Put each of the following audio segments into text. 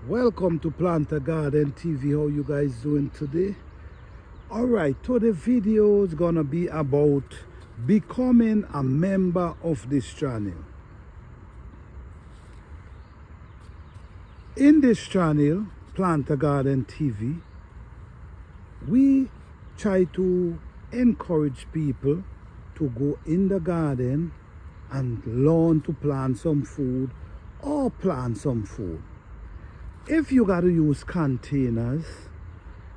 Welcome to Planter Garden TV. How you guys doing today? Alright, today video is gonna be about becoming a member of this channel. In this channel, Planter Garden TV, we try to encourage people to go in the garden and learn to plant some food or plant some food. If you got to use containers,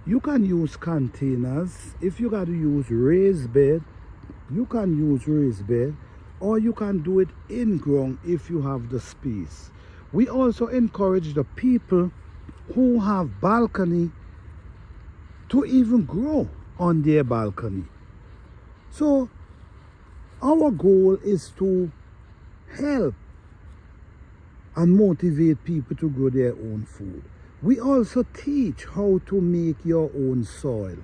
you can use containers. If you got to use raised bed, you can use raised bed, or you can do it in ground if you have the space. We also encourage the people who have balcony to even grow on their balcony. So our goal is to help and motivate people to grow their own food. We also teach how to make your own soil.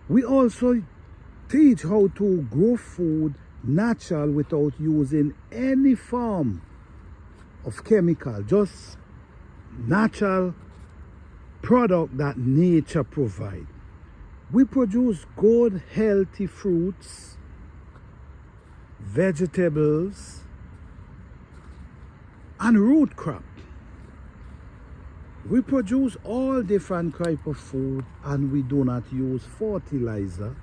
We also teach how to grow food natural without using any form of chemical, just natural product that nature provides. We produce good, healthy fruits, vegetables, and root crop. We produce all different type of food and we do not use fertilizer.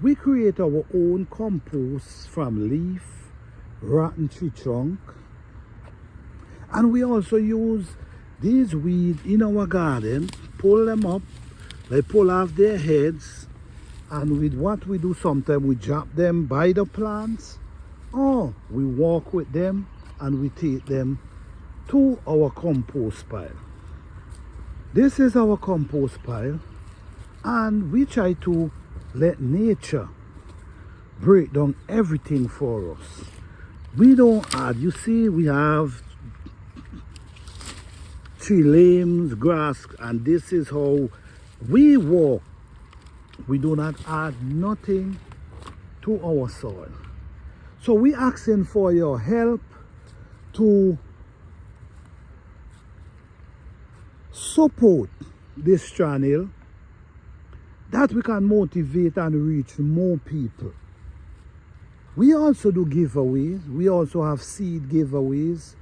We create our own compost from leaf, rotten tree trunk, and we also use these weeds in our garden, pull them up, they pull off their heads, and with what we do, sometimes we drop them by the plants or we walk with them and we take them to our compost pile. This is our compost pile, and we try to let nature break down everything for us. We don't add. You see, we have tree limbs, grass, and this is how we walk. We do not add nothing to our soil. So we asking for your help to support this channel, that we can motivate and reach more people. We also do giveaways. We also have seed giveaways.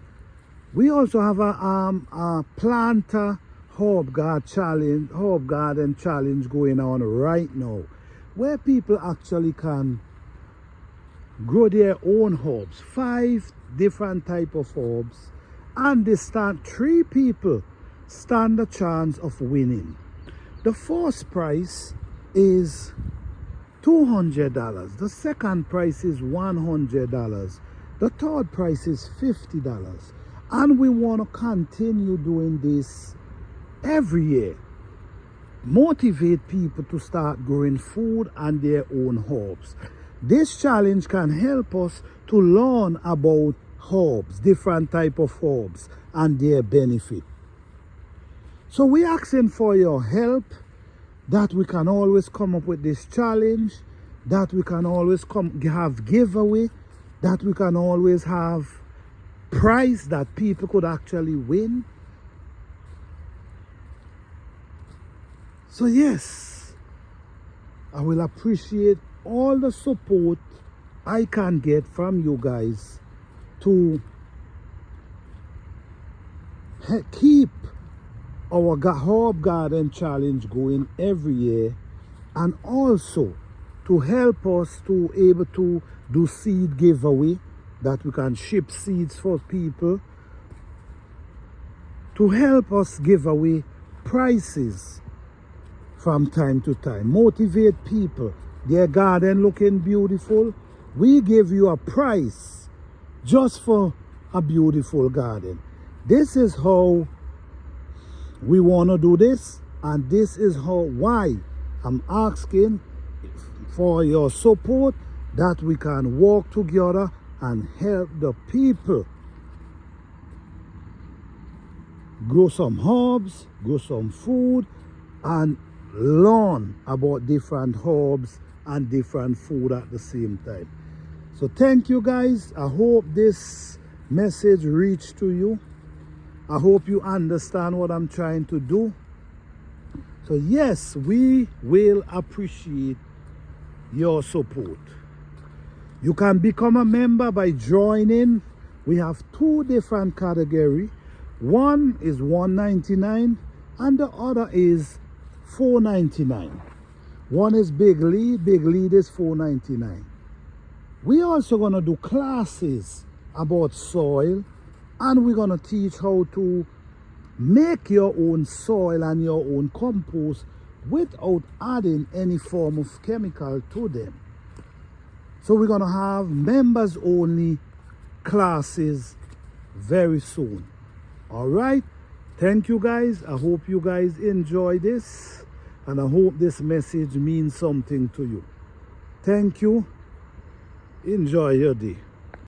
We also have a planter herb garden challenge going on right now, where people actually can grow their own herbs, 5 different type of herbs, and they start 3 people stand a chance of winning. The first prize is $200. The second prize is $100. The third prize is $50. And we want to continue doing this every year. Motivate people to start growing food and their own herbs. This challenge can help us to learn about herbs, different type of herbs, and their benefit. So we asking for your help, that we can always come up with this challenge, that we can always have giveaway, that we can always have prize that people could actually win. So yes, I will appreciate all the support I can get from you guys to keep our herb garden challenge going every year, and also to help us to able to do seed giveaway, that we can ship seeds for people, to help us give away prices from time to time, motivate people. Their garden looking beautiful, we give you a price just for a beautiful garden. This is how we want to do this, and this is why I'm asking for your support, that we can work together and help the people grow some herbs, grow some food, and learn about different herbs and different food at the same time. So thank you guys. I hope this message reached to you. I hope you understand what I'm trying to do. So yes, we will appreciate your support. You can become a member by joining. We have two different categories. One is $1.99 and the other is $4.99. One is Big Lead. Big Lead is $4.99. We also gonna do classes about soil, and we're gonna teach how to make your own soil and your own compost without adding any form of chemical to them. So we're gonna have members only classes very soon. All right, thank you guys. I hope you guys enjoy this, and I hope this message means something to you. Thank you. Enjoy your day.